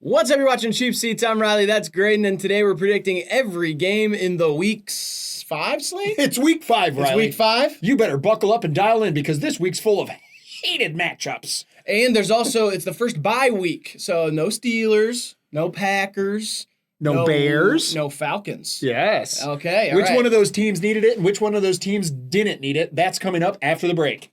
What's up? You're watching Cheap Seats. I'm Riley. That's Graydon. And today we're predicting every game in the week's 5 slate? It's week 5, Riley. It's week 5? You better buckle up and dial in because this week's full of hated matchups. And there's also, it's the first bye week. So no Steelers, no Packers. No Bears. No Falcons. Yes. Okay, all Which right. one of those teams needed it and which one of those teams didn't need it? That's coming up after the break.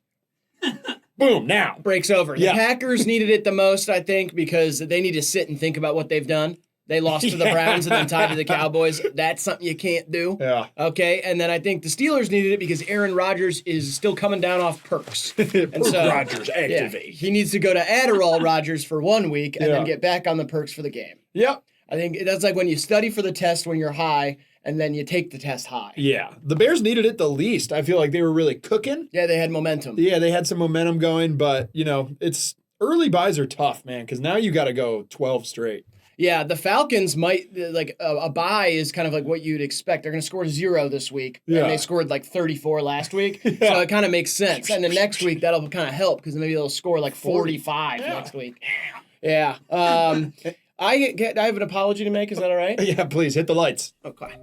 Boom, now. Break's over. The Packers needed it the most, I think, because they need to sit and think about what they've done. They lost to the Browns and then tied to the Cowboys. That's something you can't do. Yeah. Okay, and then I think the Steelers needed it because Aaron Rodgers is still coming down off perks. And Rodgers, activate. He needs to go to Adderall Rodgers for 1 week and then get back on the perks for the game. Yep. I think that's like when you study for the test when you're high and then you take the test high. Yeah. The Bears needed it the least. I feel like they were really cooking. Yeah, they had momentum. Yeah, they had some momentum going, but, it's early buys are tough, man, because now you got to go 12 straight. Yeah, the Falcons might, like, a bye is kind of like what you'd expect. They're going to score 0 this week, and they scored like 34 last week, so it kind of makes sense. And then next week, that'll kind of help because maybe they'll score like 45 next week. Yeah. I have an apology to make. Is that all right? Yeah, please, hit the lights. Okay.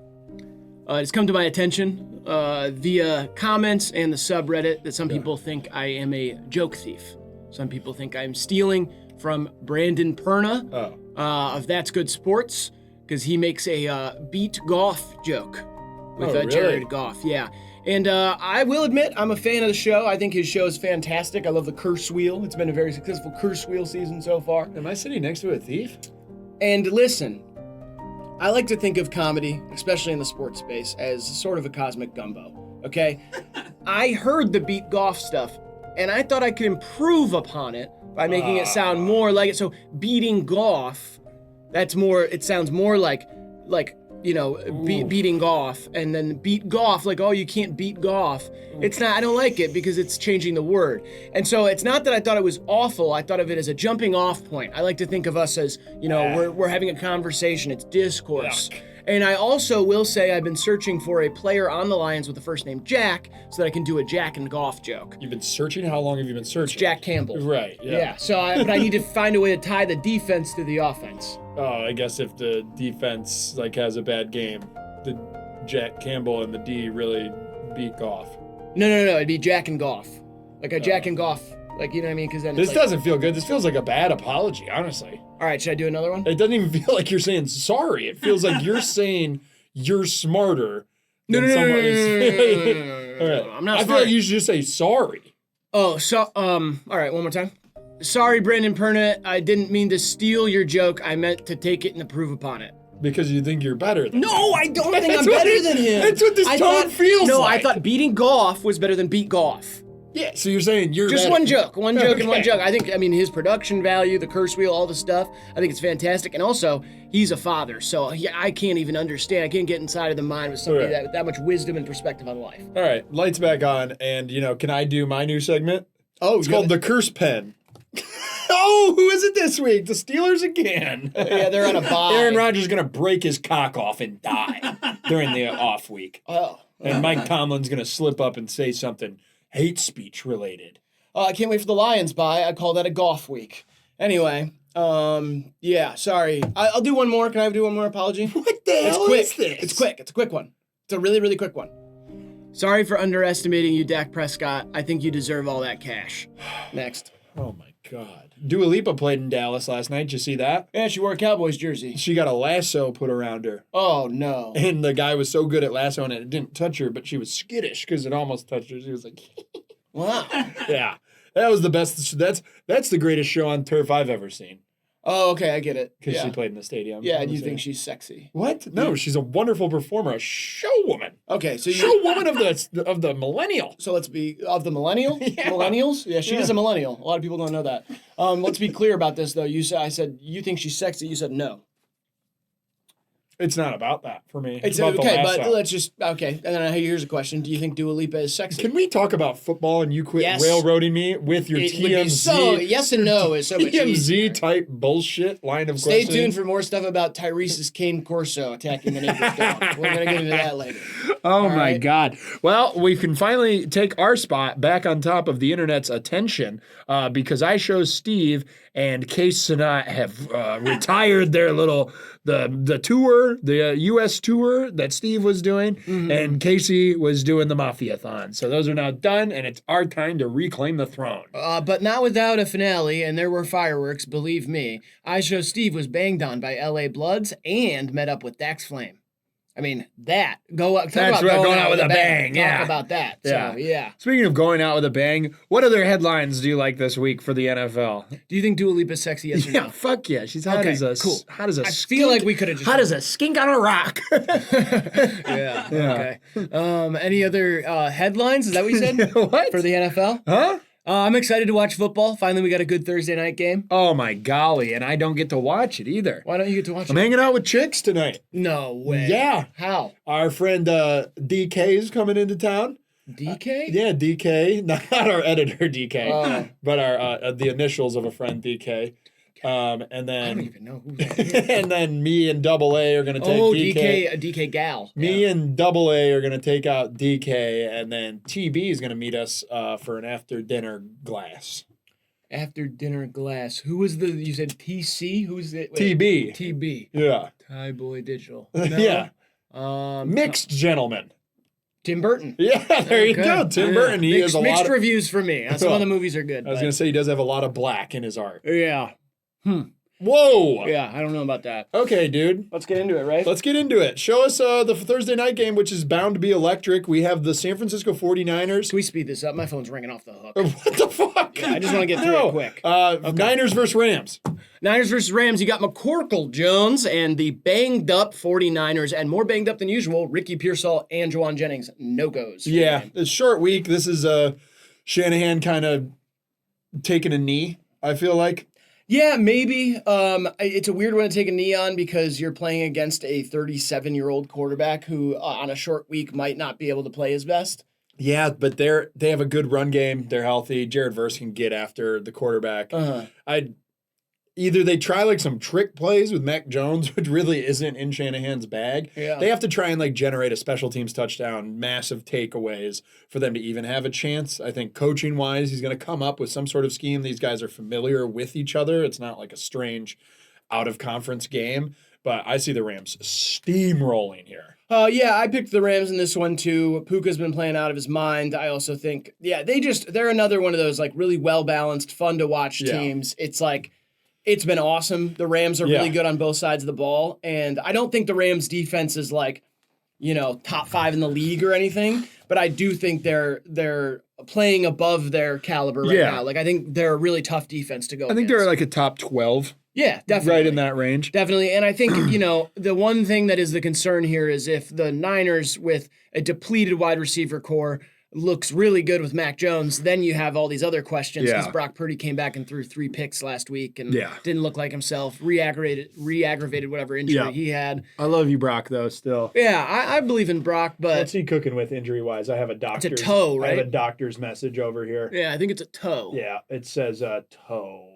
It's come to my attention via comments and the subreddit that some people think I am a joke thief. Some people think I'm stealing from Brandon Perna of That's Good Sports because he makes a beat Goff joke with Jared Goff. Yeah. And I will admit, I'm a fan of the show. I think his show is fantastic. I love the curse wheel. It's been a very successful curse wheel season so far. Am I sitting next to a thief? And listen, I like to think of comedy, especially in the sports space, as sort of a cosmic gumbo, okay? I heard the beat Goff stuff, and I thought I could improve upon it by making it sound more like it. So beating Goff, it sounds more like beating Goff, and then beat Goff, like, oh, you can't beat Goff. It's not, I don't like it because it's changing the word. And so it's not that I thought it was awful, I thought of it as a jumping off point. I like to think of us as, we're having a conversation, it's discourse. Yuck. And I also will say I've been searching for a player on the Lions with the first name Jack so that I can do a Jack and Goff joke. You've been searching? How long have you been searching? It's Jack Campbell. Right, yeah. But I need to find a way to tie the defense to the offense. Oh, I guess if the defense has a bad game, the Jack Campbell and the D really beat Goff. No, it'd be Jack and Goff. Like a Jack and Goff. Like, you know what I mean? Because then this doesn't feel good. This feels like a bad apology, honestly. All right, should I do another one? It doesn't even feel like you're saying sorry. It feels like you're saying you're smarter. No. All right. I'm not. I feel like you should just say sorry. Oh, so all right, one more time. Sorry, Brandon Perna. I didn't mean to steal your joke. I meant to take it and improve upon it. Because you think you're better than him. No, I don't think I'm better than him. That's what this tone feels like. No, I thought beating Goff was better than beat Goff. Yeah, so you're saying you're just better. one joke and one joke. I think, his production value, the curse wheel, all the stuff, I think it's fantastic. And also, he's a father, so I can't even understand. I can't get inside of the mind with somebody that much wisdom and perspective on life. All right, lights back on, and, can I do my new segment? Oh, it's called The Curse Pen. Oh, who is it this week? The Steelers again. Yeah, they're on a bye. Aaron Rodgers is going to break his cock off and die during the off week. Oh. And Mike Tomlin's going to slip up and say something hate speech related. I can't wait for the Lions bye. I call that a Goff week. Anyway, sorry. I'll do one more. Can I do one more apology? What the hell is this? It's quick. It's a quick one. It's a really, really quick one. Sorry for underestimating you, Dak Prescott. I think you deserve all that cash. Next. Oh, my God. Dua Lipa played in Dallas last night. Did you see that? Yeah, she wore a Cowboys jersey. She got a lasso put around her. Oh, no. And the guy was so good at lassoing it didn't touch her, but she was skittish because it almost touched her. She was like, wow. Yeah. That was the best. That's the greatest show on turf I've ever seen. Oh, okay, I get it. Because she played in the stadium. Yeah, and you think she's sexy. What? No, she's a wonderful performer, a show woman. Okay, so show woman of the millennial. So let's be of the millennial? Yeah. Millennials? Yeah, she is a millennial. A lot of people don't know that. Let's be clear about this though. I said you think she's sexy. You said no. It's not about that for me. It's about okay, but let's just And then here's a question: do you think Dua Lipa is sexy? Can we talk about football and you quit railroading me with your TMZ? Yes and no is so much TMZ type bullshit line of questioning. Stay tuned for more stuff about Tyrese's cane Corso attacking the neighbor's dog. We're gonna get into that later. Oh, All my right. God. Well, we can finally take our spot back on top of the internet's attention because I show Steve and Case Sanat have retired their the tour, the U.S. tour that Steve was doing, and Casey was doing the Mafia-thon. So those are now done, and it's our time to reclaim the throne. But not without a finale, and there were fireworks, believe me. I Show Steve was banged on by L.A. Bloods and met up with Dax Flame. I mean, talk That's about right, going out with a bang, yeah. Talk about that. Yeah. So, yeah. Speaking of going out with a bang, what other headlines do you like this week for the NFL? Do you think Dua Lipa's sexy, yes or no? Yeah, fuck yeah. She's hot Okay, as a cool. hot as a I skink. feel like we could have just... Hot as a skink on a rock. Yeah, okay. Any other headlines? Is that what you said? What? For the NFL? Huh? I'm excited to watch football. Finally, we got a good Thursday night game. Oh my golly, and I don't get to watch it either. Why don't you get to watch I'm it? hanging out with chicks tonight. No way. Yeah. How? Our friend DK is coming into town. DK? Yeah, DK. Not our editor DK, Oh. but our the initials of a friend DK. And I don't then even know who that is. and then me and Double A are gonna take Oh, DK. DK gal. Me and Double A are gonna take out DK, and then TB is gonna meet us for an after dinner glass. After dinner glass. Who was you said TC? Who's it? Wait, TB. TB. Yeah. Thai Boy Digital. No. Yeah. Mixed gentleman. Tim Burton. Yeah, there you Okay. go. Tim Yeah. Burton. He has a lot Mixed of, reviews for me. Some of the movies are good. I was but- gonna say he does have a lot of black in his art. Yeah. Whoa. Yeah, I don't know about that. Okay, dude. Let's get into it, right? Let's get into it. Show us the Thursday night game, which is bound to be electric. We have the San Francisco 49ers. Can we speed this up? My phone's ringing off the hook. What the fuck? Yeah, I just want to get through it quick. Niners versus Rams. Niners versus Rams. You got McCorkle Jones and the banged up 49ers, and more banged up than usual, Ricky Pearsall and Juwan Jennings. No-goes. Yeah, it's a short week. This is Shanahan kind of taking a knee, I feel like. Yeah, maybe. It's a weird one to take a knee on because you're playing against a 37-year-old quarterback who, on a short week, might not be able to play his best. Yeah, but they have a good run game. They're healthy. Jared Verse can get after the quarterback. Either they try like some trick plays with Mac Jones, which really isn't in Shanahan's bag. Yeah. They have to try and like generate a special teams touchdown, massive takeaways for them to even have a chance. I think coaching wise, he's going to come up with some sort of scheme. These guys are familiar with each other. It's not like a strange out of conference game, but I see the Rams steamrolling here. Yeah, I picked the Rams in this one too. Puka's been playing out of his mind. I also think, they're another one of those like really well-balanced, fun to watch teams. It's like, it's been awesome. The Rams are really good on both sides of the ball. And I don't think the Rams defense is like, top 5 in the league or anything. But I do think they're playing above their caliber right now. Like, I think they're a really tough defense to go I think against. they're like a top 12. Yeah, definitely. Right in that range. Definitely. And I think, the one thing that is the concern here is if the Niners with a depleted wide receiver core looks really good with Mac Jones, then you have all these other questions because Brock Purdy came back and threw 3 picks last week and didn't look like himself, re-aggravated whatever injury he had. I love you, Brock, though, still. Yeah, I believe in Brock, but... What's he cooking with injury-wise? I have a doctor's... It's a toe, right? I have a doctor's message over here. Yeah, I think it's a toe. Yeah, it says toe.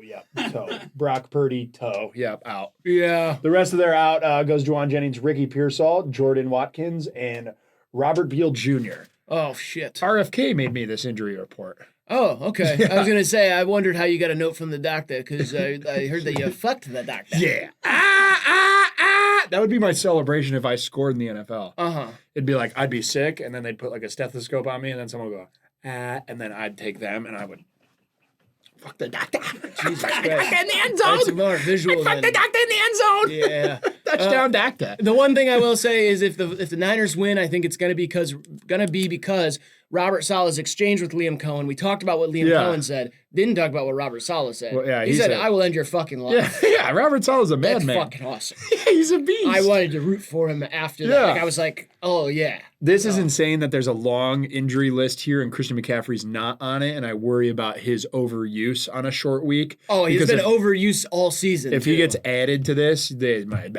Yep, toe. Brock Purdy, toe. Yep, out. Yeah. The rest of their out goes Juwan Jennings, Ricky Pearsall, Jordan Watkins, and Robert Beal Jr. Oh, shit. RFK made me this injury report. Oh, okay. I was going to say, I wondered how you got a note from the doctor because I heard that you fucked the doctor. Yeah. That would be my celebration if I scored in the NFL. It'd be like, I'd be sick, and then they'd put like a stethoscope on me, and then someone would go, and then I'd take them, and I would fuck the doctor. Jesus Christ. In the end zone. That's more visual Fuck the doctor in the end zone. Yeah. Touchdown, doctor. The one thing I will say is if the Niners win, I think it's gonna be because Robert Saleh's exchange with Liam Cohen. We talked about what Liam Cohen said. Didn't talk about what Robert Saleh said. Well, he said, "I will end your fucking life." Yeah. Robert Saleh's a That's madman. fucking awesome. He's a beast. I wanted to root for him after that. Like, I was like, "Oh yeah." This is insane that there's a long injury list here and Christian McCaffrey's not on it, and I worry about his overuse on a short week. Oh, he's because been overused all season. If he gets added to this, they might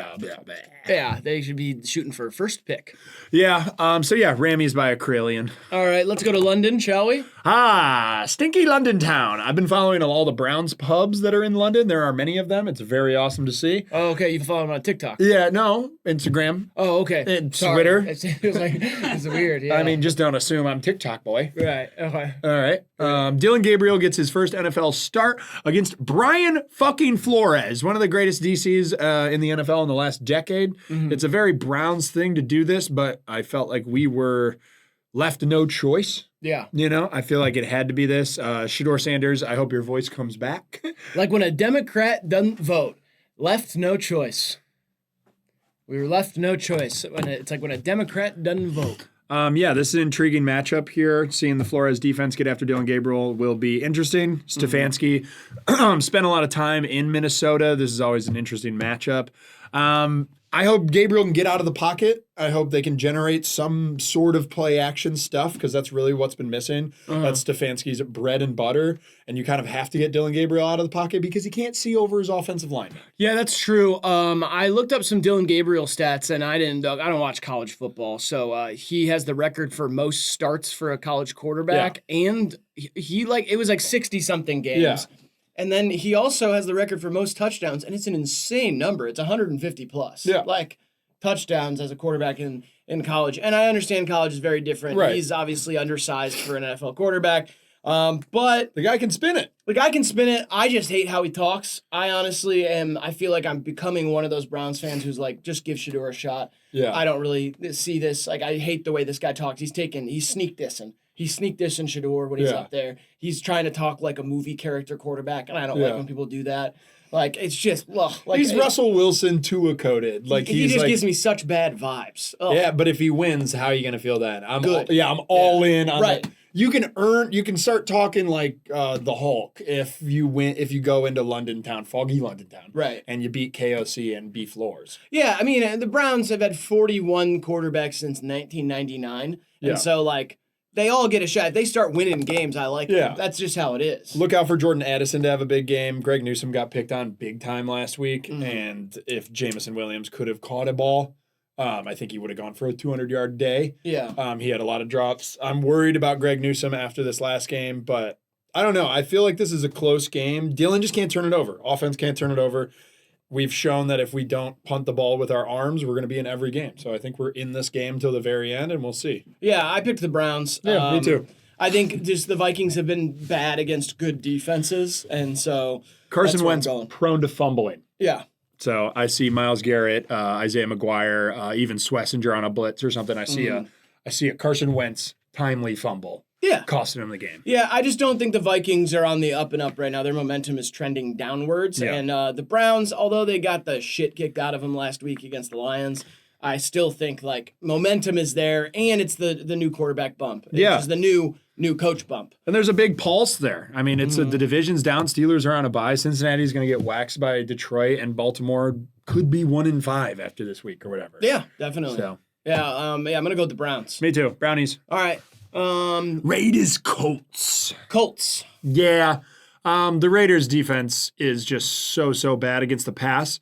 Yeah, they should be shooting for first pick. Yeah. So yeah, Rammies by a Krillian. All right, let's go to London, shall we? Stinky London town. I've been following all the Browns pubs that are in London. There are many of them. It's very awesome to see. Oh, okay, you follow him on TikTok. Yeah, no, Instagram. Oh, okay. And Sorry. Twitter. It's weird, yeah. I mean, just don't assume I'm TikTok boy. Right, okay. All right. Dylan Gabriel gets his first NFL start against Brian fucking Flores, one of the greatest DCs in the NFL in the last decade. Mm-hmm. It's a very Browns thing to do this, but I felt like we were left no choice. Yeah. You know, I feel like it had to be this. Shador Sanders, I hope your voice comes back. Like when a Democrat doesn't vote, left no choice. We were left no choice. It's like when a Democrat doesn't vote. Yeah, this is an intriguing matchup here. Seeing the Flores defense get after Dylan Gabriel will be interesting. Stefanski spent a lot of time in Minnesota. This is always an interesting matchup. I hope Gabriel can get out of the pocket. I hope they can generate some sort of play action stuff because that's really what's been missing. That's Stefanski's bread and butter. And you kind of have to get Dylan Gabriel out of the pocket because he can't see over his offensive line. Yeah, that's true. I looked up some Dylan Gabriel stats, and I don't watch college football, so he has the record for most starts for a college quarterback, and he it was like 60-something games. Yeah. And then he also has the record for most touchdowns, and it's an insane number. It's 150 plus. Yeah. Like touchdowns as a quarterback in college. And I understand college is very different. Right. He's obviously undersized for an NFL quarterback. But the guy can spin it. I just hate how he talks. I honestly I feel like I'm becoming one of those Browns fans who's like, just give Shador a shot. Yeah. I don't really see this. Like, I hate the way this guy talks. He's sneak dissing. He sneak dissing Shador when he's up there. He's trying to talk like a movie character quarterback, and I don't like when people do that. Like, it's just, ugh. Like, he's Russell Wilson Tua coded. Like he just gives me such bad vibes. Ugh. Yeah, but if he wins, how are you gonna feel that? I'm Good. I'm all in on Right. that. You can start talking like the Hulk if you go into London town, foggy London town. Right. And you beat KOC and beat Floors. Yeah, I mean, the Browns have had 41 quarterbacks since 1999. And so, like, they all get a shot. If they start winning games, I like them. That's just how it is. Look out for Jordan Addison to have a big game. Greg Newsome got picked on big time last week. And if Jamison Williams could have caught a ball, I think he would have gone for a 200-yard day. Yeah. He had a lot of drops. I'm worried about Greg Newsome after this last game, but I don't know. I feel like this is a close game. Dylan just can't turn it over. Offense can't turn it over. We've shown that if we don't punt the ball with our arms, we're going to be in every game. So I think we're in this game till the very end, and we'll see. Yeah, I picked the Browns. Yeah, me too. I think just the Vikings have been bad against good defenses, and so Carson Wentz prone to fumbling. Yeah. So I see Myles Garrett, Isaiah McGuire, even Swessinger on a blitz or something. I see a Carson Wentz timely fumble. Yeah. Costing him the game. Yeah, I just don't think the Vikings are on the up and up right now. Their momentum is trending downwards. Yeah. And the Browns, although they got the shit kicked out of them last week against the Lions, I still think, like, momentum is there, and it's the new quarterback bump. Yeah. It's the new coach bump. And there's a big pulse there. I mean, it's the division's down. Steelers are on a bye. Cincinnati's going to get waxed by Detroit, and Baltimore could be 1-5 after this week or whatever. Yeah, definitely. So. Yeah, I'm going to go with the Browns. Me too. Brownies. All right. Raiders Colts. Colts. Yeah. The Raiders defense is just so bad against the pass.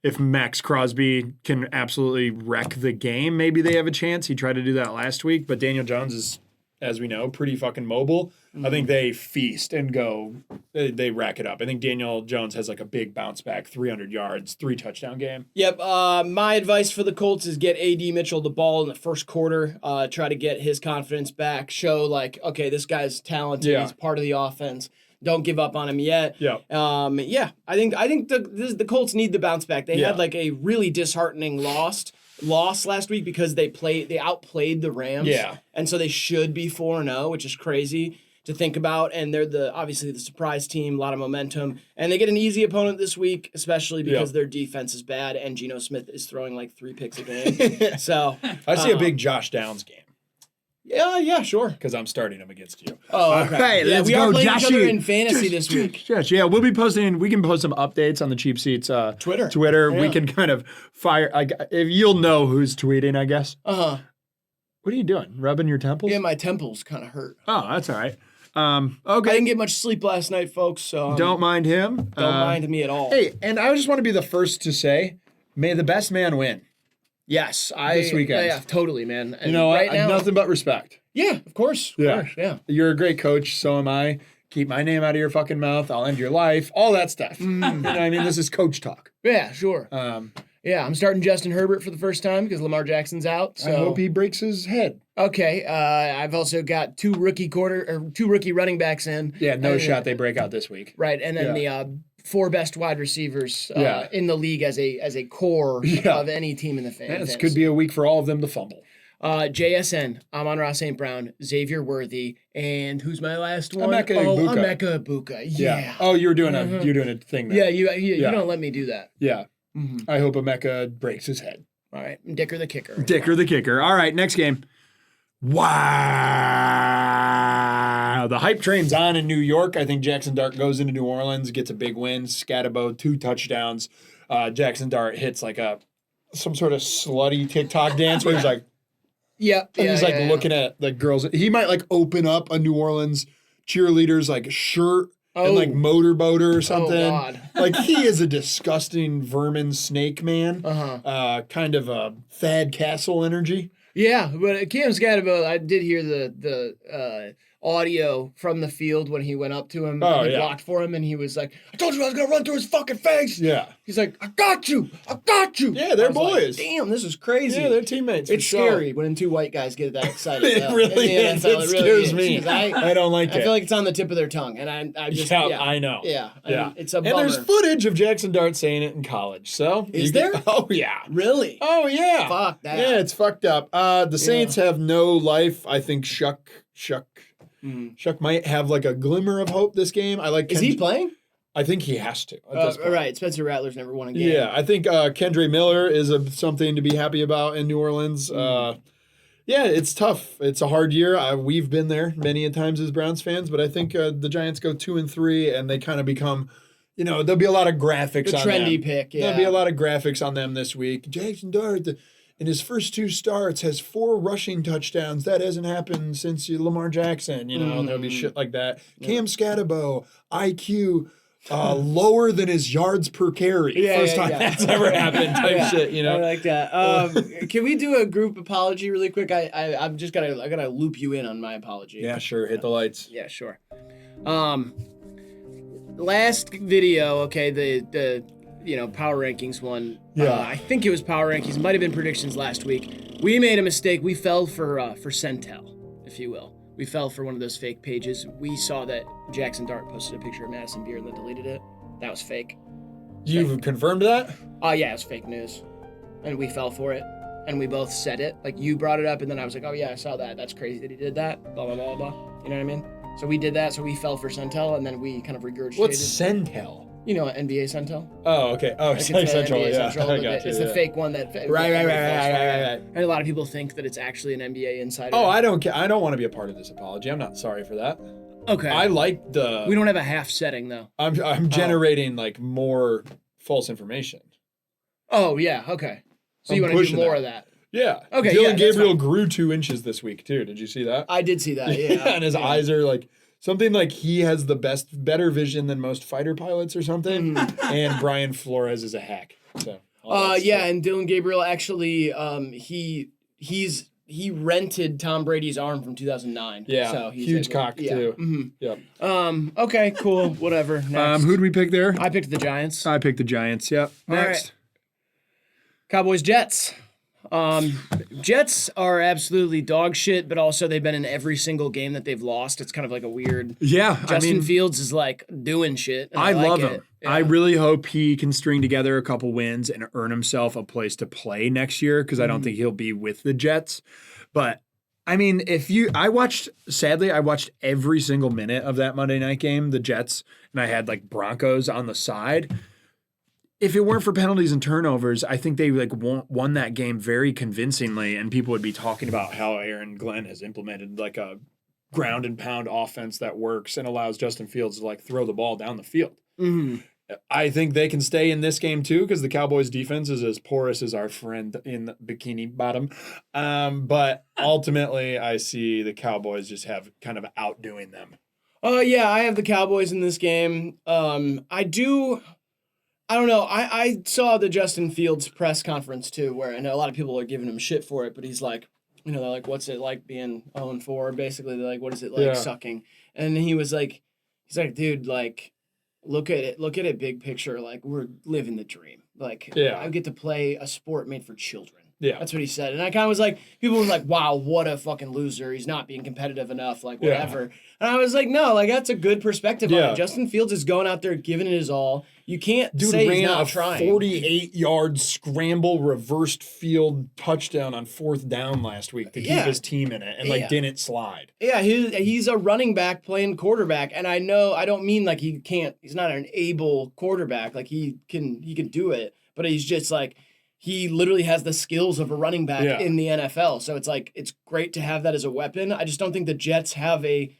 If Max Crosby can absolutely wreck the game, maybe they have a chance. He tried to do that last week, but Daniel Jones is, as we know, pretty fucking mobile. I think they feast and go, they rack it up. I think Daniel Jones has like a big bounce back, 300 yards, 3-touchdown game. Yep. My advice for the Colts is get A.D. Mitchell the ball in the first quarter. Try to get his confidence back. Show like, okay, this guy's talented. Yeah. He's part of the offense. Don't give up on him yet. Yeah. I think the Colts need the bounce back. They had like a really disheartening loss last week because they outplayed the Rams. Yeah. And so they should be 4-0, which is crazy to think about. And they're obviously the surprise team, a lot of momentum. And they get an easy opponent this week, especially because their defense is bad and Geno Smith is throwing like 3 picks a game. So I see a big Josh Downs game. Yeah, sure. Because I'm starting him against you. Oh, okay. All right, let's we go, are playing Joshy. each other in fantasy this week. Yeah, we'll be posting. We can post some updates on the Cheap Seats Twitter. Yeah. We can kind of fire. If you'll know who's tweeting, I guess. Uh-huh. What are you doing? Rubbing your temples? Yeah, my temples kind of hurt. Oh, that's all right. I Okay. didn't get much sleep last night, folks. So don't mind him. Don't mind me at all. Hey, and I just want to be the first to say, may the best man win. Yes, This weekend. Yeah, totally, man. And You know what? right I have now, nothing but respect. Yeah, of course. Yeah. You're a great coach. So am I. Keep my name out of your fucking mouth. I'll end your life. All that stuff. You know what I mean? This is coach talk. Yeah, sure. Yeah, I'm starting Justin Herbert for the first time because Lamar Jackson's out. So I hope he breaks his head. Okay. I've also got two rookie running backs in. Yeah, no shot they break out this week. Right, and then the 4 best wide receivers Yeah. in the league as a core of any team in the fantasy. This could be a week for all of them to fumble. JSN, Amon-Ra St. Brown, Xavier Worthy, and who's my last one? Emeka Egbuka. Yeah. Oh, you're doing a thing there. Yeah, you don't let me do that. Yeah. I hope Emeka breaks his head. All right. Dicker the kicker. Dicker the kicker. All right, next game. Wow. The hype train's on in New York. I think Jackson Dart goes into New Orleans, gets a big win. Scatabo, 2 touchdowns. Jackson Dart hits like some sort of slutty TikTok dance where he's like, he's looking at the girls. He might like open up a New Orleans cheerleader's like shirt and like motorboater or something. Oh, God. Like he is a disgusting vermin snake man. Kind of a Thad Castle energy. Yeah, but Cam Scatabo, I did hear the audio from the field when he went up to him and he blocked for him, and he was like, I told you I was going to run through his fucking face. Yeah. He's like, I got you. Yeah, they're boys. Like, damn, this is crazy. Yeah, they're teammates. It's scary when 2 white guys get that excited. It really is. It scares me. I don't like it. I feel like it's on the tip of their tongue, and I just I know. Yeah. It's a bummer. And there's footage of Jackson Dart saying it in college. So is there? Oh yeah. Really? Oh yeah. Fuck that. Yeah, it's fucked up. The Saints have no life. I think Shuck might have like a glimmer of hope this game. Is he playing? I think he has to. Right. Spencer Rattler's never won a game. Yeah, I think Kendre Miller is something to be happy about in New Orleans. Yeah, it's tough. It's a hard year. We've been there many a times as Browns fans, but I think the Giants go 2-3 and they kind of become, there'll be a lot of graphics on them. The trendy pick, yeah. There'll be a lot of graphics on them this week. Jackson Dart, in his first 2 starts, has 4 rushing touchdowns. That hasn't happened since Lamar Jackson. There'll be shit like that. Yeah. Cam Scatabo, IQ, lower than his yards per carry. First time that's ever happened type shit, I like that. Can we do a group apology really quick? I'm just gotta loop you in on my apology. Yeah, sure. Hit the lights. Yeah, sure. Last video, the power rankings one. Yeah. I think it was power rankings. It might have been predictions last week. We made a mistake. We fell for Centel, if you will. We fell for one of those fake pages. We saw that Jackson Dart posted a picture of Madison Beer and then deleted it. That was fake. You've confirmed that? Yeah, it was fake news. And we fell for it. And we both said it. Like, you brought it up, and then I was like, oh, yeah, I saw that. That's crazy that he did that. Blah, blah, blah, blah. You know what I mean? So we did that, so we fell for Centel, and then we kind of regurgitated. What's Centel? NBA Centel. Oh, okay. Oh, it's Central, NBA yeah. Central, it's the fake one that... Right. And a lot of people think that it's actually an NBA insider. Oh, I don't care. I don't want to be a part of this apology. I'm not sorry for that. Okay. I like the... We don't have a half setting, though. I'm generating, like, more false information. Oh, yeah, okay. So you want to do more of that? Yeah. Okay, Dylan Gabriel grew 2 inches this week, too. Did you see that? I did see that, yeah. And his eyes are, like... Something like he has the better vision than most fighter pilots or something. And Brian Flores is a hack. So. And Dylan Gabriel actually, he rented Tom Brady's arm from 2009. Yeah. So he's huge cock too. Mm-hmm. Yep. Okay. Cool. Whatever. Next. Who'd we pick there? I picked the Giants. I picked the Giants. Yep. Next. Right. Cowboys Jets. Jets are absolutely dog shit, but also they've been in every single game that they've lost. It's kind of like a weird. Yeah, Justin Fields is like doing shit. And I like love it. him. Yeah. I really hope he can string together a couple wins and earn himself a place to play next year because I don't think he'll be with the Jets. But I mean, I watched every single minute of that Monday night game, the Jets, and I had like Broncos on the side. If it weren't for penalties and turnovers, I think they won that game very convincingly, and people would be talking about how Aaron Glenn has implemented like a ground and pound offense that works and allows Justin Fields to like throw the ball down the field. Mm-hmm. I think they can stay in this game too because the Cowboys defense is as porous as our friend in the Bikini Bottom. But ultimately, I see the Cowboys just have kind of outdoing them. Yeah, I have the Cowboys in this game. I don't know. I saw the Justin Fields press conference too, where I know a lot of people are giving him shit for it, but he's like, they're like, what's it like being 0-4? Basically, they're like, what is it like sucking? And he was like, dude, like, look at it big picture. Like, we're living the dream. Like, I get to play a sport made for children. Yeah. That's what he said. And I kind of was like, people were like, wow, what a fucking loser. He's not being competitive enough, like, whatever. Yeah. And I was like, no, like, that's a good perspective on it. Justin Fields is going out there giving it his all. You can't say he's not trying. 48-yard scramble reversed field touchdown on 4th down last week to keep his team in it and, like, didn't slide. Yeah, he's a running back playing quarterback. And I don't mean, like, he's not an able quarterback. Like, he can do it. But he's just, like, he literally has the skills of a running back in the NFL. So it's like, it's great to have that as a weapon. I just don't think the Jets have a,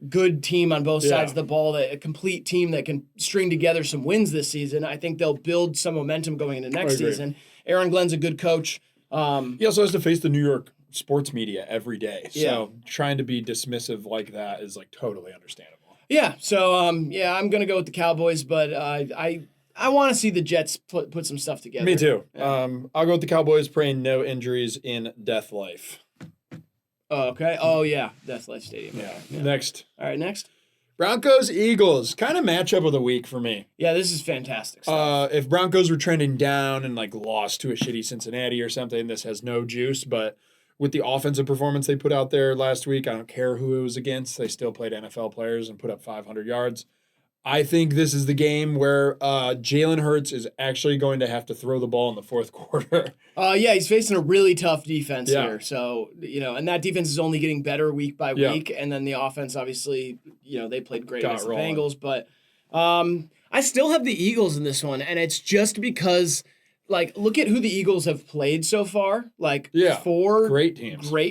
good team on both sides of the ball, a complete team that can string together some wins this season. I think they'll build some momentum going into next season. Aaron Glenn's a good coach. He also has to face the New York sports media every day. So trying to be dismissive like that is like totally understandable. Yeah. So, I'm going to go with the Cowboys, but I want to see the Jets put some stuff together. Me too. Yeah. I'll go with the Cowboys, praying no injuries in Death Life. Oh, okay. Oh, yeah. Death Life Stadium. Yeah. Next. All right, next. Broncos, Eagles. Kind of matchup of the week for me. Yeah, this is fantastic stuff. If Broncos were trending down and, like, lost to a shitty Cincinnati or something, this has no juice. But with the offensive performance they put out there last week, I don't care who it was against. They still played NFL players and put up 500 yards. I think this is the game where Jalen Hurts is actually going to have to throw the ball in the fourth quarter. He's facing a really tough defense here. So, and that defense is only getting better week by week. And then the offense, obviously, they played great against the Bengals. But I still have the Eagles in this one. And it's just because, like, look at who the Eagles have played so far. Like, 4 great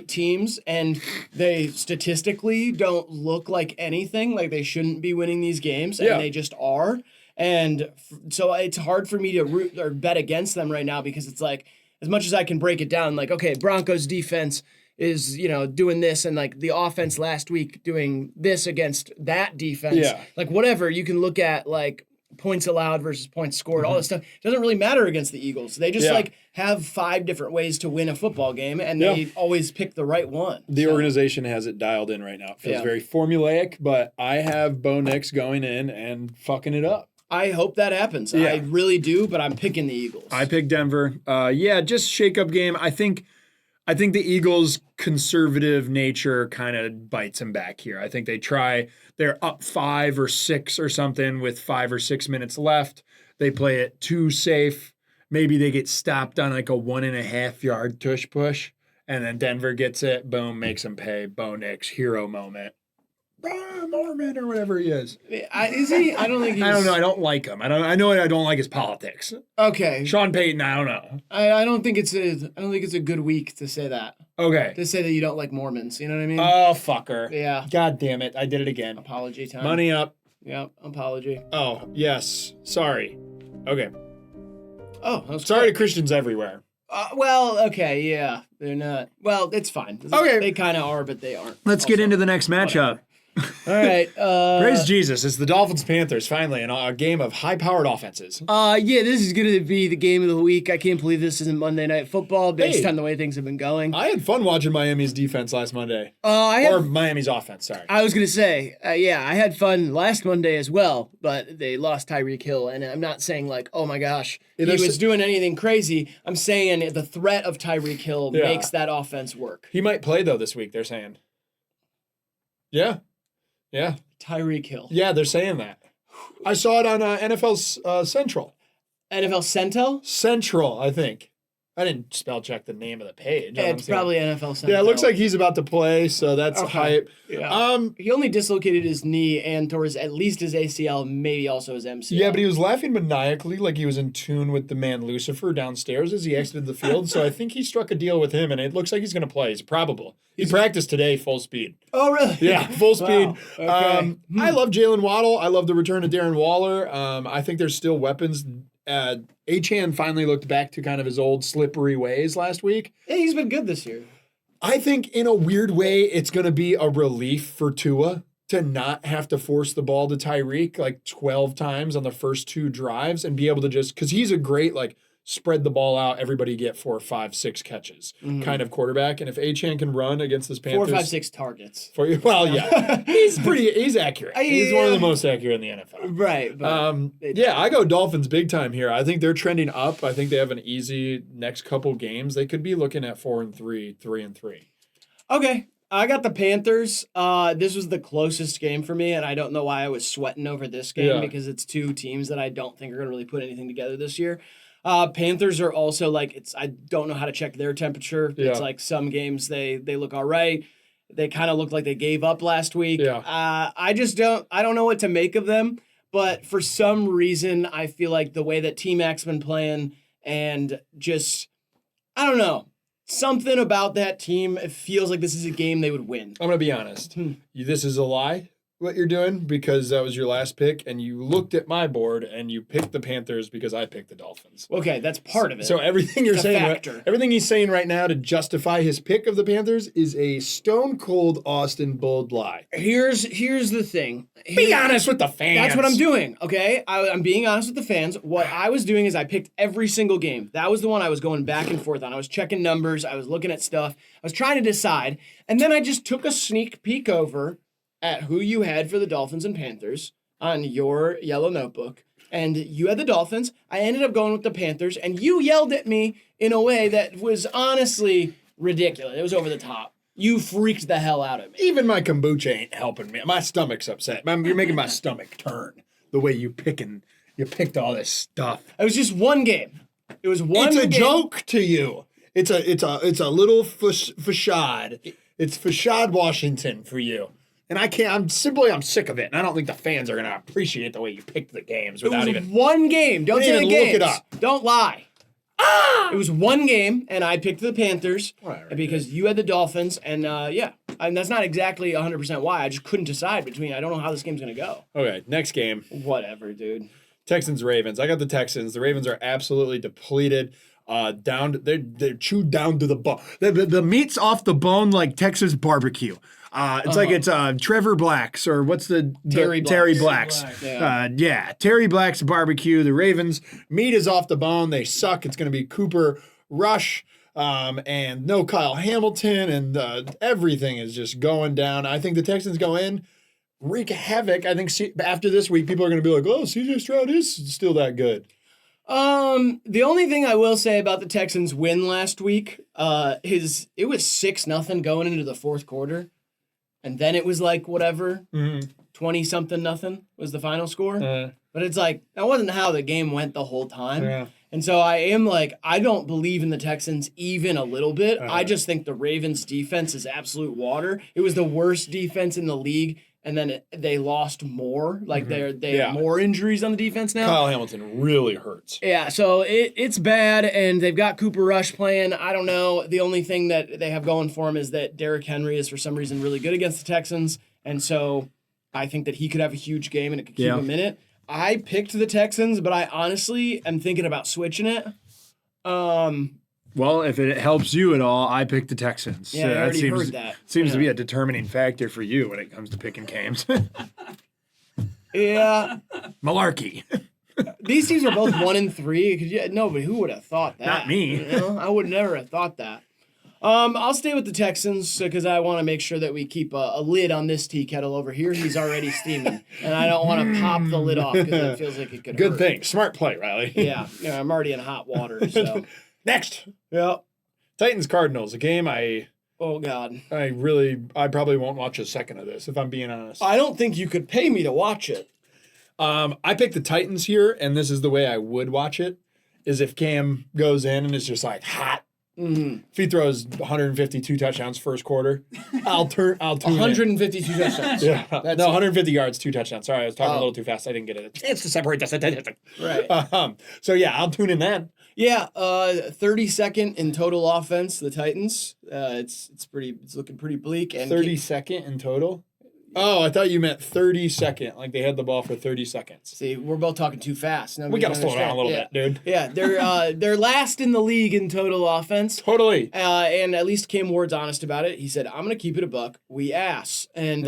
teams. And they statistically don't look like anything. Like, they shouldn't be winning these games. And they just are. And so it's hard for me to root or bet against them right now because it's like, as much as I can break it down, like, okay, Broncos defense is, doing this, and like the offense last week doing this against that defense. Yeah. Like, whatever, you can look at, like, points allowed versus points scored, all this stuff. It doesn't really matter against the Eagles. They just have 5 different ways to win a football game, and they always pick the right one. The organization has it dialed in right now. It feels very formulaic, but I have Bo Nix going in and fucking it up. I hope that happens. Yeah. I really do, but I'm picking the Eagles. I picked Denver. Just shake-up game. I think the Eagles' conservative nature kind of bites them back here. I think they're up 5 or 6 or something with 5 or 6 minutes left. They play it too safe. Maybe they get stopped on like a 1.5-yard tush push, and then Denver gets it. Boom, makes them pay. Bo Nix, hero moment. Mormon or whatever he is. Is he? I don't think he's... I don't know. I don't like him. I know I don't like his politics. Okay. Sean Payton, I don't know. I don't think it's a good week to say that. Okay. To say that you don't like Mormons. You know what I mean? Oh, fucker. Yeah. God damn it. I did it again. Apology time. Money up. Yep. Apology. Oh, yes. Sorry. Okay. Oh, that was sorry to Christians everywhere. Okay, yeah. They're not. Well, it's fine. Okay. They kind of are, but they aren't. Let's get into the next matchup. All right. Praise Jesus. It's the Dolphins-Panthers, finally, in a game of high-powered offenses. This is going to be the game of the week. I can't believe this isn't Monday Night Football based on the way things have been going. I had fun watching Miami's defense last Monday. Miami's offense, sorry. I was going to say, I had fun last Monday as well, but they lost Tyreek Hill, and I'm not saying, like, oh my gosh, he was doing anything crazy. I'm saying the threat of Tyreek Hill makes that offense work. He might play, though, this week, they're saying. Yeah. Yeah. Tyreek Hill. Yeah, they're saying that. I saw it on NFL Central. NFL Central? Central, I think. I didn't spell check the name of the page. Yeah, it's probably NFL Central. Yeah, it looks like he's about to play, so that's hype. Yeah. He only dislocated his knee and tore at least his ACL, maybe also his MCL. Yeah, but he was laughing maniacally like he was in tune with the man Lucifer downstairs as he exited the field, so I think he struck a deal with him, and it looks like he's going to play. It's probable. He practiced today full speed. Oh, really? Yeah, full speed. Wow. Okay. I love Jalen Waddle. I love the return of Darren Waller. I think there's still weapons. Achane finally looked back to kind of his old slippery ways last week. Yeah, he's been good this year. I think in a weird way, it's going to be a relief for Tua to not have to force the ball to Tyreek like 12 times on the first 2 drives and be able to just, because he's a great, like, spread the ball out, everybody get 4, 5, 6 catches kind of quarterback. And if Achane can run against this Panthers. 4, 5, 6 targets. Well, yeah. he's accurate. He's one of the most accurate in the NFL. Right. But yeah, I go Dolphins big time here. I think they're trending up. I think they have an easy next couple games. They could be looking at 4-3, 3-3. Okay. I got the Panthers. This was the closest game for me, and I don't know why I was sweating over this game because it's 2 teams that I don't think are going to really put anything together this year. Panthers are also like, I don't know how to check their temperature. Yeah. It's like some games they look all right. They kind of look like they gave up last week. Yeah. I don't know what to make of them, but for some reason I feel like the way that T-Mac's been playing and just, I don't know, something about that team, it feels like this is a game they would win. I'm going to be honest. This is a lie, what you're doing, because that was your last pick, and you looked at my board, and you picked the Panthers because I picked the Dolphins. Okay, that's part of it. So everything you're saying, factor. Everything he's saying right now to justify his pick of the Panthers is a stone-cold Austin bold lie. Here's the thing. Be honest with the fans. That's what I'm doing, okay? I'm being honest with the fans. What I was doing is I picked every single game. That was the one I was going back and forth on. I was checking numbers. I was looking at stuff. I was trying to decide. And then I just took a sneak peek over at who you had for the Dolphins and Panthers on your yellow notebook. And you had the Dolphins. I ended up going with the Panthers. And you yelled at me in a way that was honestly ridiculous. It was over the top. You freaked the hell out of me. Even my kombucha ain't helping me. My stomach's upset. You're making my stomach turn the way you picked all this stuff. It was just one game. It was one game. It's a joke to you. It's a little facade. It's facade Washington for you. And I'm sick of it. And I don't think the fans are going to appreciate the way you picked the games without It was one game. Don't say the games. Look it up. Don't lie. It was one game, and I picked the Panthers because you had the Dolphins, and and that's not exactly 100% why. I just couldn't decide between. I don't know how this game's going to go. Okay, next game. Whatever, dude. Texans-Ravens. I got the Texans. The Ravens are absolutely depleted. They're chewed down to the bone. The meat's off the bone like Texas barbecue. It's like it's Trevor Black's or what's the Terry Black's. Terry Black's barbecue. The Ravens meat is off the bone. They suck. It's going to be Cooper Rush and no Kyle Hamilton, and everything is just going down. I think the Texans go in, wreak havoc. I think after this week, people are going to be like, "Oh, CJ Stroud is still that good." The only thing I will say about the Texans' win last week, is it was 6-0 going into the fourth quarter. And then it was like whatever, 20-something nothing was the final score. But it's like, that wasn't how the game went the whole time. Yeah. And so I am like, I don't believe in the Texans even a little bit. I just think the Ravens' defense is absolute water. It was the worst defense in the league. And then they lost more. Like they have more injuries on the defense now. Kyle Hamilton really hurts. Yeah, so it's bad, and they've got Cooper Rush playing. I don't know. The only thing that they have going for him is that Derrick Henry is for some reason really good against the Texans, and so I think that he could have a huge game and it could keep him in it. I picked the Texans, but I honestly am thinking about switching it. Well, if it helps you at all, I picked the Texans. Yeah, I already heard that. Seems to be a determining factor for you when it comes to picking games. Yeah. Malarkey. These teams are both 1-3. Nobody, who would have thought that? Not me. You know? I would never have thought that. I'll stay with the Texans because I want to make sure that we keep a lid on this tea kettle over here. He's already steaming, and I don't want to pop the lid off because it feels like it could hurt. Good thing. Smart play, Riley. Yeah, I'm already in hot water, so. Next. Yeah. Titans-Cardinals, a game Oh, God. I probably won't watch a second of this, if I'm being honest. I don't think you could pay me to watch it. I picked the Titans here, and this is the way I would watch it, is if Cam goes in and is just like hot. Mm-hmm. If he throws 152 touchdowns first quarter, I'll tune 152 touchdowns. Yeah. No, 150 yards, 2 touchdowns. Sorry, I was talking a little too fast. I didn't get it. A chance to separate the statistic. Right. So, yeah, I'll tune in then. Yeah, 32nd in total offense, the Titans. It's looking pretty bleak. And 32nd in total? Oh, I thought you meant 30-second. Like they had the ball for 30 seconds. See, we're both talking too fast. We got to slow down a little bit, dude. Yeah, they're last in the league in total offense. Totally. And at least Cam Ward's honest about it. He said, "I'm gonna keep it a buck. We ass," and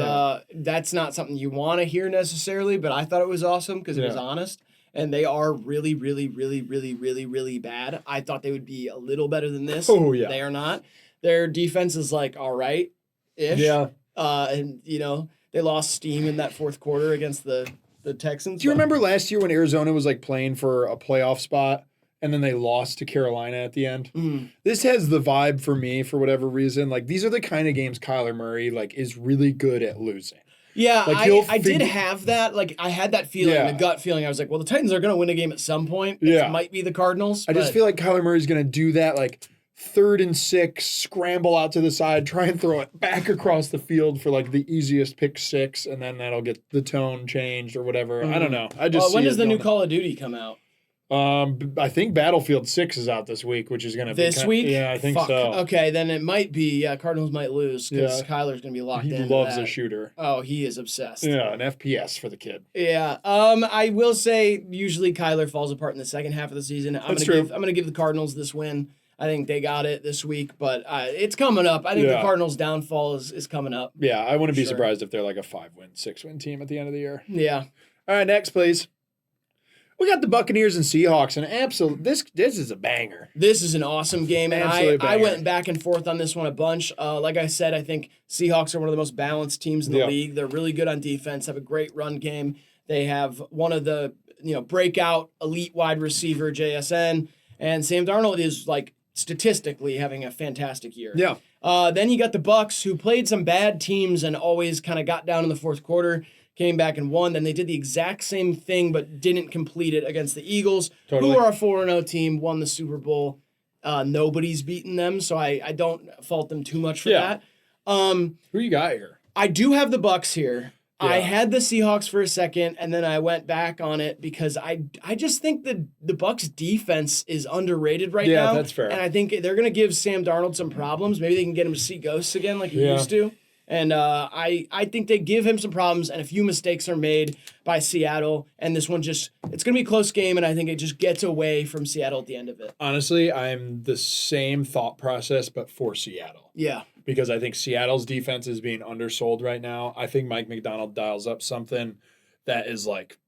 that's not something you want to hear necessarily. But I thought it was awesome because it was honest. And they are really, really, really, really, really, really bad. I thought they would be a little better than this. Oh yeah. They are not. Their defense is like all right, ish. Yeah. And they lost steam in that fourth quarter against the Texans. Do you remember last year when Arizona was like playing for a playoff spot and then they lost to Carolina at the end? Mm. This has the vibe for me for whatever reason. Like these are the kind of games Kyler Murray like is really good at losing. Yeah, Like, I did have that. Like I had that feeling, the gut feeling. I was like, well, the Titans are going to win a game at some point. Yeah. It might be the Cardinals. I just feel like Kyler Murray's going to do that like 3rd and 6, scramble out to the side, try and throw it back across the field for like the easiest pick 6, and then that'll get the tone changed or whatever. I don't know. I just when does the new Call of Duty come out? I think Battlefield 6 is out this week, which is going to be This week? Yeah, I think so. Okay, then it might be. Cardinals might lose because Kyler's going to be locked in. He loves a shooter. Oh, he is obsessed. Yeah, an FPS for the kid. Yeah. I will say usually Kyler falls apart in the second half of the season. I'm gonna give the Cardinals this win. I think they got it this week, but it's coming up. I think the Cardinals' downfall is coming up. Yeah, I wouldn't be surprised if they're like a 5-win, 6-win team at the end of the year. Yeah. All right, next, please. We got the Buccaneers and Seahawks, and this is a banger. This is an awesome game, and I went back and forth on this one a bunch. Like I said, I think Seahawks are one of the most balanced teams in the league. They're really good on defense, have a great run game. They have one of the breakout elite wide receiver, JSN, and Sam Darnold is like statistically having a fantastic year. Yeah. Then you got the Bucs, who played some bad teams and always kind of got down in the fourth quarter. Came back and won. Then they did the exact same thing, but didn't complete it against the Eagles, who are a 4-0 team, won the Super Bowl. Nobody's beaten them, so I don't fault them too much for that. Who you got here? I do have the Bucs here. Yeah. I had the Seahawks for a second, and then I went back on it because I just think the Bucs defense is underrated right now. Yeah, that's fair. And I think they're going to give Sam Darnold some problems. Maybe they can get him to see ghosts again like he used to. And I think they give him some problems, and a few mistakes are made by Seattle. And this one it's going to be a close game, and I think it just gets away from Seattle at the end of it. Honestly, I'm the same thought process, but for Seattle. Yeah. Because I think Seattle's defense is being undersold right now. I think Mike McDonald dials up something that is like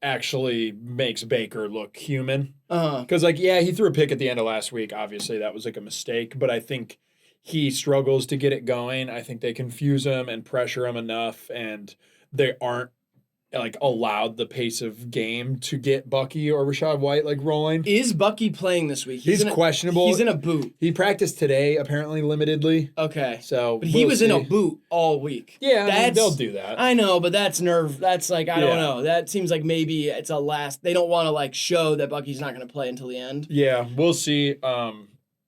actually makes Baker look human. Because he threw a pick at the end of last week. Obviously, that was like a mistake, but I think he struggles to get it going. I think they confuse him and pressure him enough, and they aren't like allowed the pace of game to get Bucky or Rachaad White like rolling. Is Bucky playing this week? He's questionable. He's in a boot. He practiced today, apparently limitedly. Okay. So, but he was in a boot all week. Yeah, they'll do that. I know, but that's nerve. That's like I don't know. That seems like maybe it's a last. They don't want to like show that Bucky's not going to play until the end. Yeah, we'll see.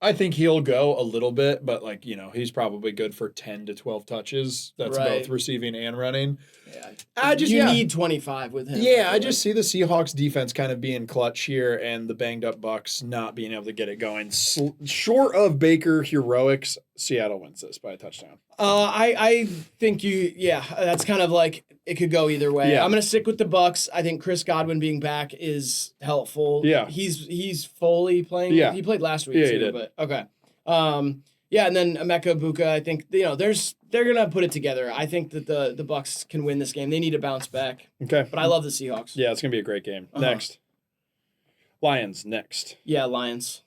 I think he'll go a little bit, but he's probably good for 10 to 12 touches. That's both receiving and running. Yeah. You need 25 with him. Yeah, I just see the Seahawks defense kind of being clutch here and the banged up Bucs not being able to get it going. Short of Baker heroics, Seattle wins this by a touchdown. I think that's kind of like it could go either way. Yeah. I'm gonna stick with the Bucs. I think Chris Godwin being back is helpful. Yeah. He's fully playing. Yeah. He played last week too. He did. But okay. And then Emeka Buka, I think they're gonna put it together. I think that the Bucs can win this game. They need to bounce back. Okay. But I love the Seahawks. Yeah, it's gonna be a great game. Next. Lions next. Yeah, Lions.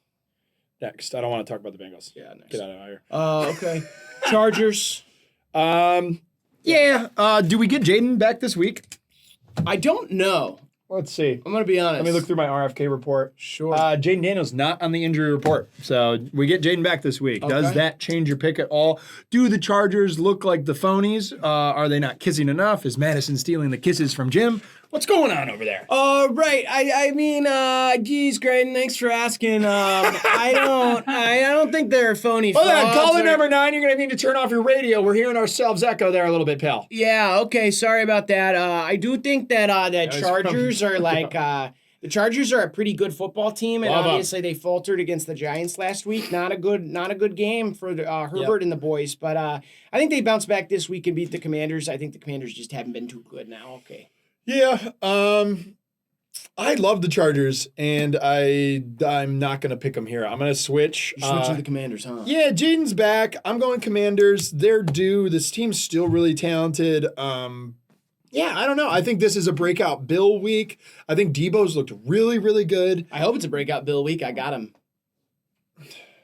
Next. I don't want to talk about the Bengals. Yeah, next. Get out of here. Okay. Chargers. Yeah. Do we get Jaden back this week? I don't know. Let's see. I'm gonna be honest. Let me look through my RFK report. Sure. Jaden Daniels not on the injury report, so we get Jaden back this week. Okay. Does that change your pick at all? Do the Chargers look like the phonies? Are they not kissing enough? Is Madison stealing the kisses from Jim? What's going on over there? Right. I mean, geez, Graydon, thanks for asking. I don't think they're phony. Hold on, caller number 9. You're gonna need to turn off your radio. We're hearing ourselves echo there a little bit, pal. Yeah. Okay. Sorry about that. I do think that Chargers are like The Chargers are a pretty good football team, and Love 'em. obviously they faltered against the Giants last week. Not a good game for Herbert and the boys, but I think they bounce back this week and beat the Commanders. I think the Commanders just haven't been too good now. Okay. Yeah. I love the Chargers, and I'm not going to pick them here. I'm going to switch. You're switching to the Commanders, huh? Yeah, Jaden's back. I'm going Commanders. They're due. This team's still really talented. Yeah, I don't know. I think this is a breakout Bill week. I think Debo's looked really, really good. I hope it's a breakout Bill week. I got him.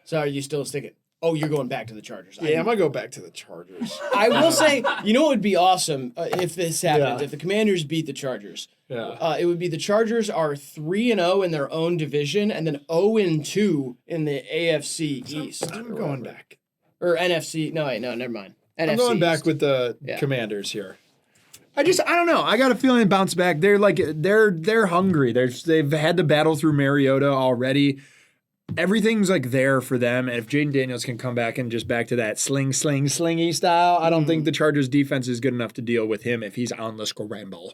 So are you still sticking? Oh, you're going back to the Chargers. Yeah, I'm going to go back to the Chargers. I will say, you know what would be awesome if this happens, Yeah. if the Commanders beat the Chargers. Yeah. It would be the Chargers are 3-0 in their own division and then 0-2 in the AFC East. I'm going back. Or NFC. No, wait, no, never mind. NFC I'm going back East. with the Yeah. Commanders here. I don't know. I got a feeling bounce back. They're hungry. They've had to battle through Mariota already. Everything's like there for them. And if Jaden Daniels can come back and just back to that slingy style, I don't think the Chargers defense is good enough to deal with him if he's on the scramble.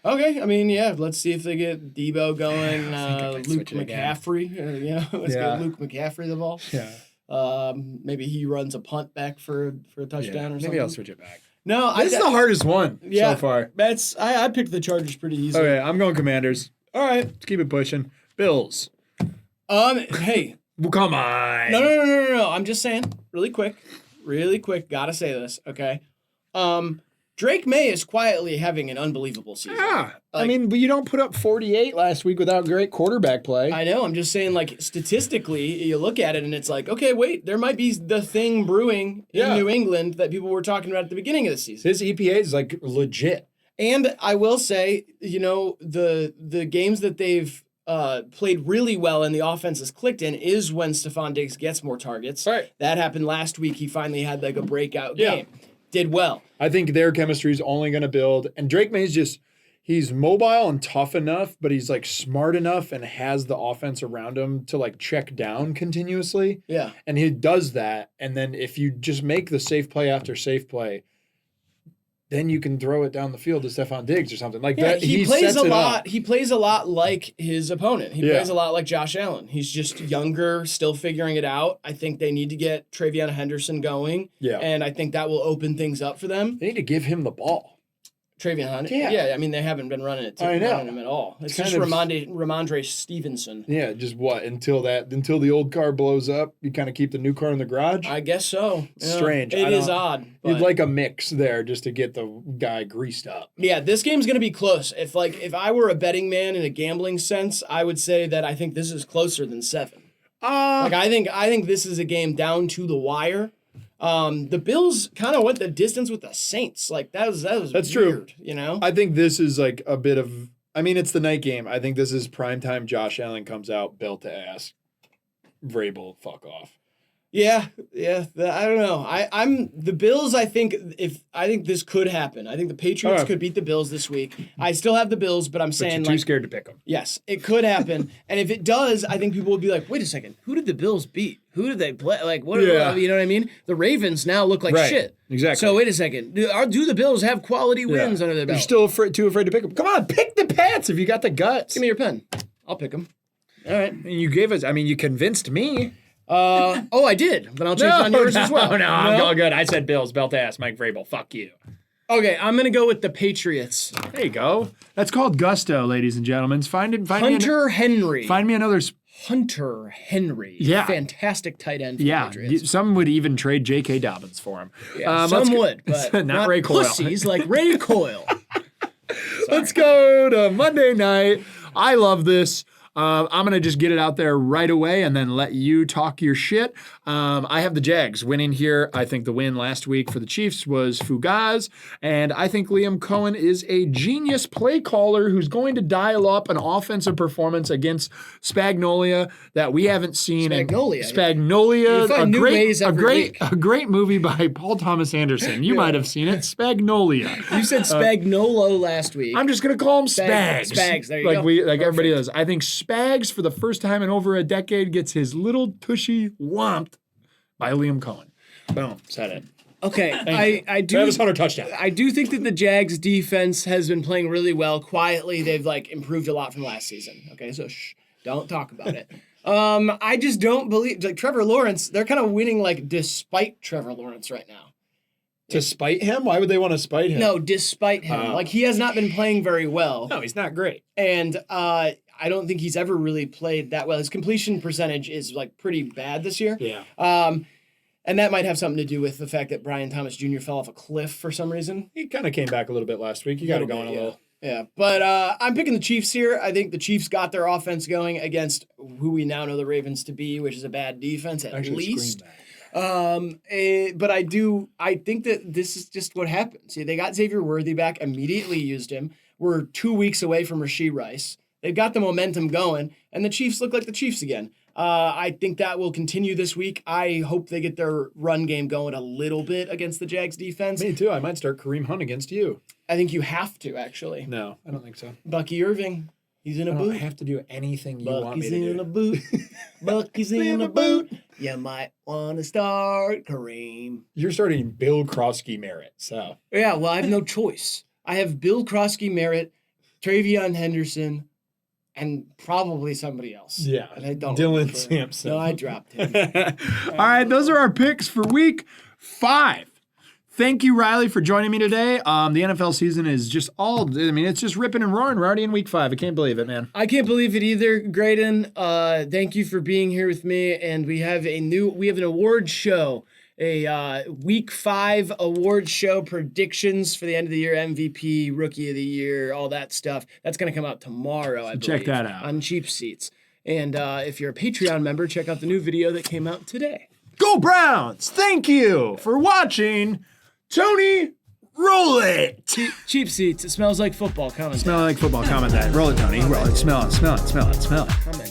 Okay, I mean, yeah, let's see if they get Debo going, I Luke switch it again. McCaffrey. Let's Yeah. get Luke McCaffrey the ball. Yeah. Maybe he runs a punt back for a touchdown or something. Maybe I'll switch it back. No, This is the hardest one yeah, so far. That's I picked the Chargers pretty easily. Okay, I'm going Commanders. All right. Let's keep it pushing. Bills. Hey. Well, come on. No. I'm just saying, really quick. Gotta say this, okay? Drake May is quietly having an unbelievable season. Yeah. I Like- mean, but you don't put up 48 last week without great quarterback play. I know. I'm just saying, like, statistically, you look at it and it's like, okay, wait, there might be the thing brewing in New England that people were talking about at the beginning of the season. His EPA is like legit. And I will say, the games that they've played really well and the offense has clicked in is when Stephon Diggs gets more targets. Right. That happened last week. He finally had like a breakout Yeah. game. Did well. I think their chemistry is only going to build. And Drake May's he's mobile and tough enough, but he's like smart enough and has the offense around him to like check down continuously. Yeah. And he does that. And then if you just make the safe play after safe play, then you can throw it down the field to Stephon Diggs or something like Yeah, that. he plays sets a it lot. up. He plays a lot like his opponent. He Yeah. plays a lot like Josh Allen. He's just younger, still figuring it out. I think they need to get Travion Henderson going. Yeah. And I think that will open things up for them. They need to give him the ball. Travion Henderson. Yeah. Yeah, I mean they haven't been running it. I know. Running him at all. It's kind just of- Ramondre Stevenson. Yeah, just what? Until the old car blows up, you kind of keep the new car in the garage? I guess so. Yeah. Strange. It I is don't- odd. You'd but- like a mix there just to get the guy greased up. Yeah, this game's gonna be close. If I were a betting man in a gambling sense, I would say that I think this is closer than 7. I think this is a game down to the wire. The Bills kind of went the distance with the Saints. Like that was That's weird, true. I think this is like a bit of. I mean, it's the night game. I think this is primetime. Josh Allen comes out built to ass. Vrabel, fuck off. Yeah. I don't know. I'm the Bills. I think this could happen. I think the Patriots Alright. could beat the Bills this week. I still have the Bills, but I'm But saying you're too like scared to pick them. yes, it could happen. And if it does, I think people will be like, wait a second, who did the Bills beat? Who did they play? Like what? Yeah. You know what I mean? The Ravens now look like Right. shit. Exactly. So wait a second. Do the Bills have quality wins under their belt? You're still too afraid to pick them. Come on, pick the Pats if you got the guts. Give me your pen. I'll pick them. All right. And you gave us. I mean, you convinced me. I did, but I'll change it on yours as well. No, I'm all good. I said Bills, belt to ass, Mike Vrabel. Fuck you. Okay, I'm gonna go with the Patriots. There you go. That's called gusto, ladies and gentlemen. Find Hunter Henry. me another. Hunter Henry. Yeah. Fantastic tight end for the Yeah, Patriots. some would even trade J.K. Dobbins for him. Yeah, let's some go- would, but not Ray Coyle. pussies like Ray Coyle. Let's go to Monday night. I love this. I'm going to just get it out there right away and then let you talk your shit. I have the Jags winning here. I think the win last week for the Chiefs was Fugaz, and I think Liam Cohen is a genius play caller who's going to dial up an offensive performance against Spagnolia that we haven't seen. Spagnolia? Spagnolia, You find new ways every week. a great movie by Paul Thomas Anderson. You might have seen it, Spagnolia. You said Spagnolo last week. I'm just gonna call him Spags. Spags, there you like go. Everybody does. I think Spags for the first time in over a decade gets his little tushy whomped by Liam Cohen. Boom, said it. Okay, I do. Travis Hunter touchdown. I do think that the Jags defense has been playing really well. Quietly, they've improved a lot from last season. Okay, so don't talk about it. I just don't believe Trevor Lawrence. They're kind of winning despite Trevor Lawrence right now. To spite him? Why would they want to spite him? No, despite him. He has not been playing very well. No, he's not great. And I don't think he's ever really played that well. His completion percentage is pretty bad this year. Yeah. And that might have something to do with the fact that Brian Thomas Jr. fell off a cliff for some reason. He kind of came back a little bit last week. You got it going a little. Yeah, but I'm picking the Chiefs here. I think the Chiefs got their offense going against who we now know the Ravens to be, which is a bad defense at least. But I think that this is just what happened. See, they got Xavier Worthy back, immediately used him. We're 2 weeks away from Rashee Rice. They've got the momentum going, and the Chiefs look like the Chiefs again. I think that will continue this week. I hope they get their run game going a little bit against the Jags defense. Me too. I might start Kareem Hunt against you. I think you have to, actually. No, I don't think so. Bucky Irving, he's in a I boot. don't have to do anything you want me Bucky's to do. in a boot. Bucky's in a boot. You might want to start Kareem. You're starting Bill Krosky-Merritt, so. Yeah, well, I have no choice. I have Bill Krosky-Merritt, Travion Henderson, and probably somebody else. Yeah, and I don't Dylan remember. Sampson. No, I dropped him. All right, those are our picks for week 5. Thank you, Riley, for joining me today. The NFL season is just it's just ripping and roaring. We're already in week 5. I can't believe it, man. I can't believe it either, Graydon. Thank you for being here with me. And we have an award show, a week 5 award show predictions for the end of the year, MVP, Rookie of the Year, all that stuff. That's going to come out tomorrow, I believe. Check that out. On Cheap Seats. And if you're a Patreon member, check out the new video that came out today. Go Browns! Thank you for watching. Tony, roll it! Cheap Seats. It smells like football. Comment. Smell like football. Comment that. Roll it, Tony. Roll it. Smell it. Smell it. Smell it. Smell it. Comment.